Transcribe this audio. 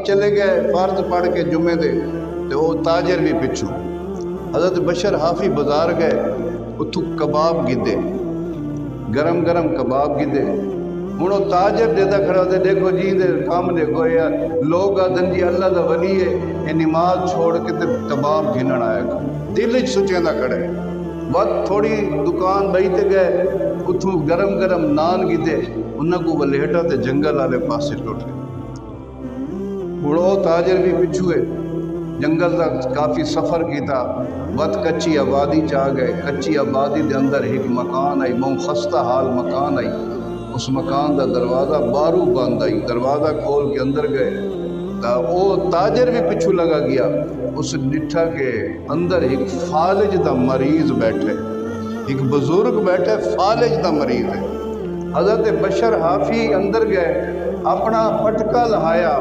چلے گئے فرض پڑھ کے جمعے دے تو وہ تاجر بھی پچھو حضرت بشر حافی بازار گئے اتھو کباب گدے گرم گرم کباب گدے ہوں وہ تاجر دیتا کھڑا ہوتے دیکھو جی دے کام دیکھو یار لوگ آدھن جی اللہ دا ولی ہے یہ نماز چھوڑ کے تے کباب گھنن آئے گا دل سوچیں دا کھڑے وقت تھوڑی دکان بہی تے گئے اتھو گرم گرم نان گدے انہاں کو ولیٹا تے جنگل والے پاسے ٹوٹ گئے ہوں وہ تاجر بھی پچھو ہے جنگل کا کافی سفر کیتا وقت کچی آبادی چاہ گئے کچی آبادی دے اندر ایک مکان آئی موں خستہ حال مکان آئی اس مکان دا دروازہ بارو بند آئی دروازہ کھول کے اندر گئے تا وہ تاجر بھی پچھو لگا گیا اس ڈٹھا کے اندر ایک فالج دا مریض بیٹھے ایک بزرگ بیٹھے فالج دا مریض ہے حضرت بشر حافی اندر گئے اپنا پٹکا لہایا